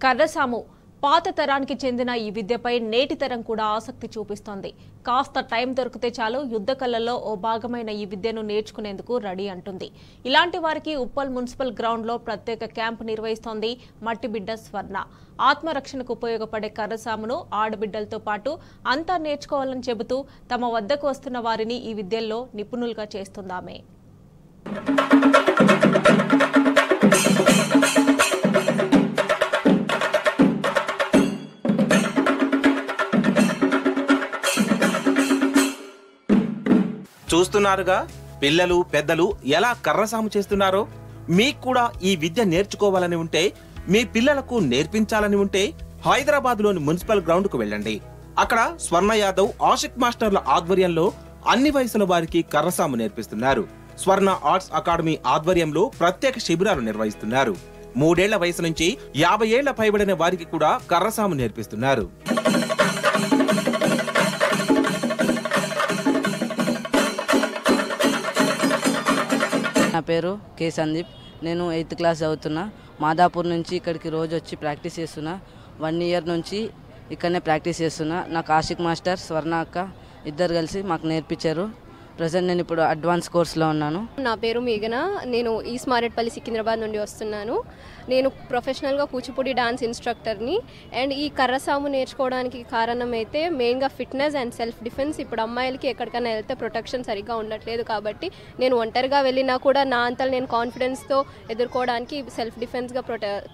కర్రసాము పాత తరానికి చెందిన ఈ విద్యపై నేటి తరం కూడా ఆసక్తి చూపిస్తోంది. కాస్త టైం దొరికితే చాలు యుద్ధ కళల్లో ఓ భాగమైన ఈ విద్యను నేర్చుకునేందుకు రెడీ అంటుంది. ఇలాంటి వారికి ఉప్పల్ మున్సిపల్ గ్రౌండ్లో ప్రత్యేక క్యాంపు నిర్వహిస్తోంది మట్టిబిడ్డ స్వర్ణ. ఆత్మరక్షణకు ఉపయోగపడే కర్రసామును ఆడబిడ్డలతో పాటు అంతా నేర్చుకోవాలని చెబుతూ తమ వద్దకు వస్తున్న వారిని ఈ విద్యల్లో నిపుణులుగా చేస్తుందామె. చూస్తున్నారుగా పిల్లలు పెద్దలు ఎలా కర్రసాము చేస్తున్నారో. మీకు కూడా ఈ విద్య నేర్చుకోవాలని ఉంటే, మీ పిల్లలకు నేర్పించాలని ఉంటే హైదరాబాద్లోని మున్సిపల్ గ్రౌండ్ కు వెళ్ళండి. అక్కడ స్వర్ణ యాదవ్ ఆషిక్ మాస్టర్ల ఆధ్వర్యంలో అన్ని వయసుల వారికి కర్రసాము నేర్పిస్తున్నారు. స్వర్ణ ఆర్ట్స్ అకాడమీ ఆధ్వర్యంలో ప్రత్యేక శిబిరాలు నిర్వహిస్తున్నారు. 3 ఏళ్ల వయసు నుంచి 50 ఏళ్ల పైబడిన వారికి కూడా కర్రసాము నేర్పిస్తున్నారు. నా పేరు కే సందీప్. నేను 8th క్లాస్ చదువుతున్నా. మాదాపూర్ నుంచి ఇక్కడికి రోజు వచ్చి ప్రాక్టీస్ చేస్తున్నా. 1 ఇయర్ నుంచి ఇక్కడనే ప్రాక్టీస్ చేస్తున్నా. నాకు ఆషిక్ మాస్టర్, స్వర్ణ అక్క ఇద్దరు కలిసి మాకు నేర్పించారు. ప్రజెంట్ నేను ఇప్పుడు అడ్వాన్స్ కోర్సులో ఉన్నాను. నా పేరు మేఘన. నేను ఈస్ట్ మారేట్పల్లి సికింద్రాబాద్ నుండి వస్తున్నాను. నేను ప్రొఫెషనల్గా కూచిపూడి డాన్స్ ఇన్స్ట్రక్టర్ని. అండ్ ఈ కర్రసాము నేర్చుకోవడానికి కారణం అయితే మెయిన్గా ఫిట్నెస్ అండ్ సెల్ఫ్ డిఫెన్స్. ఇప్పుడు అమ్మాయిలకి ఎక్కడికైనా వెళ్తే ప్రొటెక్షన్ సరిగ్గా ఉండట్లేదు కాబట్టి నేను ఒంటరిగా వెళ్ళినా కూడా నా అంతలు నేను కాన్ఫిడెన్స్తో ఎదుర్కోవడానికి సెల్ఫ్ డిఫెన్స్గా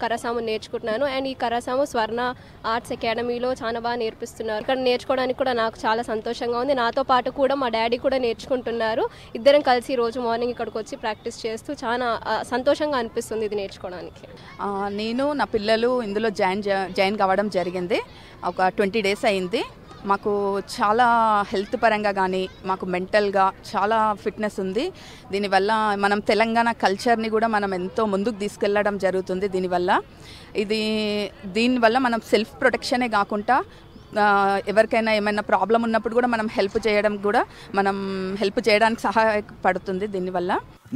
కర్రసాము నేర్చుకుంటున్నాను. అండ్ ఈ కర్రసాము స్వర్ణ ఆర్ట్స్ అకాడమీలో చాలా బాగా నేర్పిస్తున్నారు. ఇక్కడ నేర్చుకోవడానికి కూడా నాకు చాలా సంతోషంగా ఉంది. నాతో పాటు కూడా మా డాడీ కూడా నేర్చుకుంటున్నారు. ఇద్దరం కలిసి రోజు మార్నింగ్ ఇక్కడికి వచ్చి ప్రాక్టీస్ చేస్తూ చాలా సంతోషంగా అనిపిస్తుంది ఇది నేర్చుకోవడానికి. నేను నా పిల్లలు ఇందులో జాయిన్ కావడం జరిగింది. ఒక 20 డేస్ అయింది. మాకు చాలా హెల్త్ పరంగా కానీ మాకు మెంటల్గా చాలా ఫిట్నెస్ ఉంది. దీనివల్ల మనం తెలంగాణ కల్చర్ని కూడా మనం ఎంతో ముందుకు తీసుకెళ్ళడం జరుగుతుంది. దీనివల్ల మనం సెల్ఫ్ ప్రొటెక్షనే కాకుండా ఎవరికైనా ఏమైనా ప్రాబ్లం ఉన్నప్పుడు కూడా మనం హెల్ప్ చేయడానికి సహాయపడుతుంది దీనివల్ల.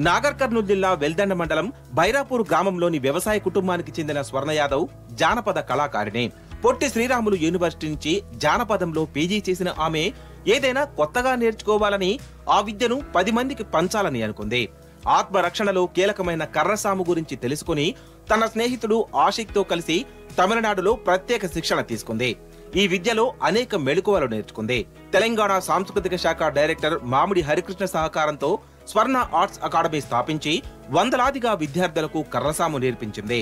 నాగర్ కర్నూలు జిల్లా వెల్దండ మండలం బైరాపూర్ గ్రామంలోని వ్యవసాయ కుటుంబానికి చెందిన స్వర్ణ యాదవ్ జానపద కళాకారిణి. పొట్టి శ్రీరాములు యూనివర్సిటీ నుంచి జానపదంలో పీజీ చేసిన ఆమె ఏదైనా కొత్తగా నేర్చుకోవాలని, ఆ విద్యను 10 మందికి పంచాలని అనుకుంది. ఆత్మరక్షణలో కీలకమైన కర్రసాము గురించి తెలుసుకుని తన స్నేహితుడు ఆషిక్ తో కలిసి తమిళనాడులో ప్రత్యేక శిక్షణ తీసుకుంది. ఈ విద్యలో అనేక మెళకువలు నేర్చుకుంది. తెలంగాణ సాంస్కృతిక శాఖ డైరెక్టర్ మామిడి హరికృష్ణ సహకారంతో స్వర్ణ ఆర్ట్స్ అకాడమీ స్థాపించి వందలాదిగా విద్యార్థులకు కర్రసాము నేర్పించింది.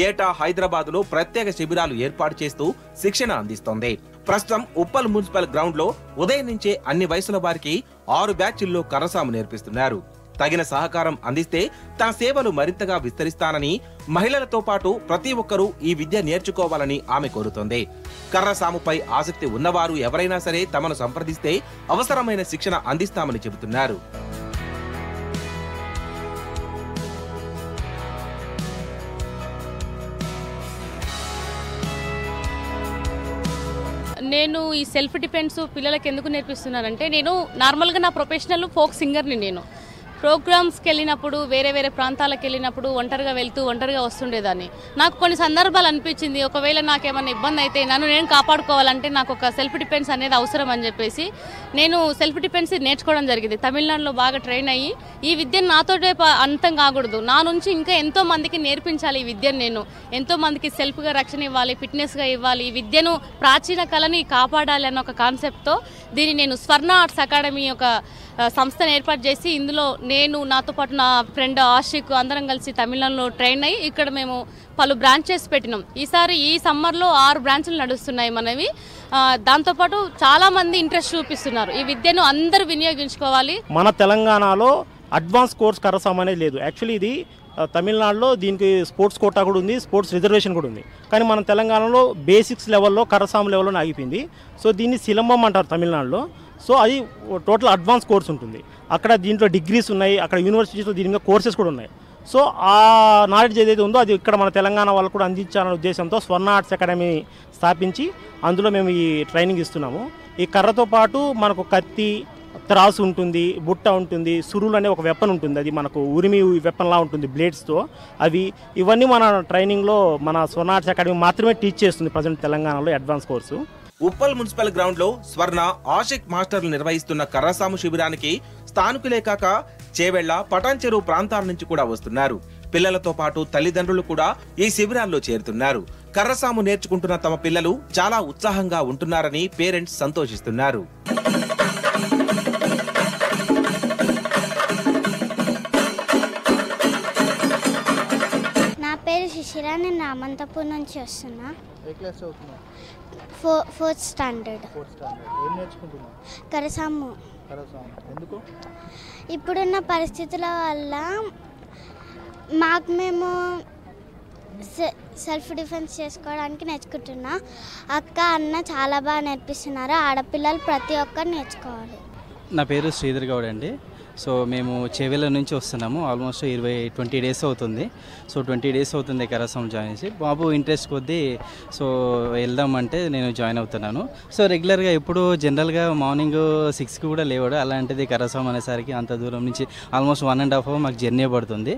ఏటా హైదరాబాద్ లో ప్రత్యేక శిబిరాలు ఏర్పాటు చేస్తూ శిక్షణ అందిస్తోంది. ప్రస్తుతం ఉప్పల్ మున్సిపల్ గ్రౌండ్ లో ఉదయం నుంచే అన్ని వయసుల వారికి 6 బ్యాచ్ల్లో కర్రసాము నేర్పిస్తున్నారు. తగిన సహకారం అందిస్తే తన సేవలు మరింతగా విస్తరిస్తానని, మహిళలతో పాటు ప్రతి ఒక్కరూ ఈ విద్య నేర్చుకోవాలని ఆమె కోరుతోంది. కర్రసాముపై ఆసక్తి ఉన్నవారు ఎవరైనా సరే తమను సంప్రదిస్తే అవసరమైన శిక్షణ అందిస్తామని చెబుతున్నారు. నేను ఈ సెల్ఫ్ డిఫెన్స్ పిల్లలకి ఎందుకు నేర్పిస్తున్నానంటే, నేను నార్మల్గా నా ప్రొఫెషనల్ ఫోక్ సింగర్ని. నేను ప్రోగ్రామ్స్కి వెళ్ళినప్పుడు, వేరే వేరే ప్రాంతాలకు వెళ్ళినప్పుడు ఒంటరిగా వస్తుండేదాన్ని. నాకు కొన్ని సందర్భాలు అనిపించింది, ఒకవేళ నాకేమైనా ఇబ్బంది అయితే నన్ను నేను కాపాడుకోవాలంటే నాకు ఒక సెల్ఫ్ డిఫెన్స్ అనేది అవసరం అని చెప్పేసి నేను సెల్ఫ్ డిఫెన్స్ నేర్చుకోవడం జరిగింది. తమిళనాడులో బాగా ట్రైన్ అయ్యి ఈ విద్యను నాతోటే అంతం కాకూడదు, నా నుంచి ఇంకా ఎంతో మందికి నేర్పించాలి. ఈ విద్యను నేను ఎంతో మందికి సెల్ఫ్గా రక్షణ ఇవ్వాలి, ఫిట్నెస్గా ఇవ్వాలి, ఈ విద్యను ప్రాచీన కళని కాపాడాలి అన్న ఒక కాన్సెప్ట్తో దీన్ని నేను స్వర్ణ ఆర్ట్స్ అకాడమీ ఒక సంస్థను ఏర్పాటు చేసి ఇందులో నేను, నాతో పాటు నా ఫ్రెండ్ ఆషిక్ అందరం కలిసి తమిళనాడులో ట్రైన్ అయ్యి ఇక్కడ మేము పలు బ్రాంచెస్ పెట్టినాం. ఈ సమ్మర్లో 6 బ్రాంచ్లు నడుస్తున్నాయి మనవి. దాంతోపాటు చాలా మంది ఇంట్రెస్ట్ చూపిస్తున్నారు. ఈ విద్యను అందరూ వినియోగించుకోవాలి. మన తెలంగాణలో అడ్వాన్స్ కోర్స్ కర్రసాము అనేది లేదు. యాక్చువల్లీ ఇది తమిళనాడులో దీనికి స్పోర్ట్స్ కోటా కూడా ఉంది, స్పోర్ట్స్ రిజర్వేషన్ కూడా ఉంది. కానీ మన తెలంగాణలో బేసిక్స్ లెవెల్లో కర్రసాము లెవెల్లో ఆగిపోయింది. సో దీన్ని సిలంబం అంటారు తమిళనాడులో. సో అది టోటల్ అడ్వాన్స్ కోర్స్ ఉంటుంది. అక్కడ దీంట్లో డిగ్రీస్ ఉన్నాయి, అక్కడ యూనివర్సిటీస్లో దీని మీద కోర్సెస్ కూడా ఉన్నాయి. సో ఆ నాలెడ్జ్ ఏదైతే ఉందో అది ఇక్కడ మన తెలంగాణ వాళ్ళు కూడా అందించాలనే ఉద్దేశంతో స్వర్ణ ఆర్ట్స్ అకాడమీ స్థాపించి అందులో మేము ఈ ట్రైనింగ్ ఇస్తున్నాము. ఈ కర్రతో పాటు మనకు కత్తి, త్రాసు ఉంటుంది, బుట్ట ఉంటుంది, సురులు అనే ఒక వెపన్ ఉంటుంది, అది మనకు ఉరిమి వెపన్లా ఉంటుంది బ్లేడ్స్తో. ఇవన్నీ మన ట్రైనింగ్లో మన స్వర్ణ ఆర్ట్స్ అకాడమీ మాత్రమే టీచ్ చేస్తుంది ప్రజెంట్ తెలంగాణలో advance course. Uppal municipal ground లో స్వర్ణ, ఆషిక్ మాస్టర్లు నిర్వహిస్తున్న కర్రసాము శిబిరానికి స్థానికులే కాక చేవెళ్ల, పటాన్చెరు ప్రాంతాల నుంచి కూడా వస్తున్నారు. పిల్లలతో పాటు తల్లిదండ్రులు కూడా ఈ శిబిరాల్లో చేరుతున్నారు. కర్రసాము నేర్చుకుంటున్న తమ పిల్లలు చాలా ఉత్సాహంగా ఉంటున్నారని పేరెంట్స్ సంతోషిస్తున్నారు. నా పేరు శిశిర, నేను రామంతపూర్ నుంచి వస్తున్నా. Fourth standard. కర్రసాము. ఇప్పుడున్న పరిస్థితుల వల్ల మేము సెల్ఫ్ డిఫెన్స్ చేసుకోవడానికి నేర్చుకుంటున్నా. అక్క, అన్న చాలా బాగా నేర్పిస్తున్నారు. ఆడపిల్లలు ప్రతి ఒక్కరు నేర్చుకోవాలి. నా పేరు శ్రీధర్ గౌడ్ అండి. సో మేము చేవెళ్ళ నుంచి వస్తున్నాము. ఆల్మోస్ట్ 20 డేస్ అవుతుంది. సో 20 డేస్ అవుతుంది కర్రసాము జాయిన్ చేసి. బాబు ఇంట్రెస్ట్ కొద్దీ సో వెళ్దామంటే నేను జాయిన్ అవుతున్నాను. సో రెగ్యులర్గా ఎప్పుడు జనరల్గా మార్నింగ్ 6కి కూడా లేవాడు. అలాంటిది కర్రసాము అనేసరికి అంత దూరం నుంచి ఆల్మోస్ట్ 1.5 hour మాకు జర్నీ పడుతుంది.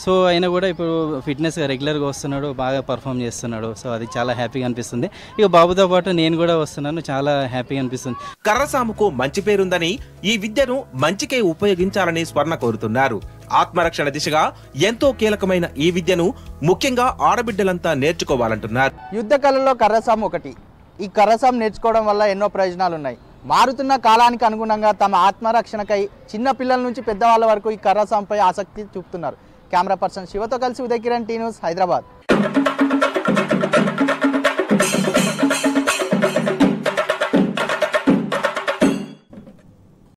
సో అయినా కూడా ఇప్పుడు ఫిట్నెస్గా రెగ్యులర్గా వస్తున్నాడు, బాగా పర్ఫామ్ చేస్తున్నాడు. సో అది చాలా హ్యాపీగా అనిపిస్తుంది. ఇక బాబుతో పాటు నేను కూడా వస్తున్నాను, చాలా హ్యాపీగా అనిపిస్తుంది. కర్రసాముకు మంచి పేరుందని ఈ విద్యను మంచికే ఉపయోగించాలని స్వర్ణ కోరుతున్నారు. ఆత్మరక్షణ దిశగా ఎంతో కీలకమైన ఈ విద్యను ముఖ్యంగా ఆడబిడ్డలంతా నేర్చుకోవాలంటున్నారు. యుద్ధ కళలో కర్రసాము ఒకటి. ఈ కర్రసాము నేర్చుకోవడం వల్ల ఎన్నో ప్రయోజనాలు ఉన్నాయి. మారుతున్న కాలానికి అనుగుణంగా తమ ఆత్మరక్షణకై చిన్న పిల్లల నుంచి పెద్దవాళ్ళ వరకు ఈ కర్రసాముపై ఆసక్తి చూపుతున్నారు. కెమెరా పర్సన్ శివతో కలిసి ఉదయ్ కిరణ్, టీ న్యూస్, హైదరాబాద్.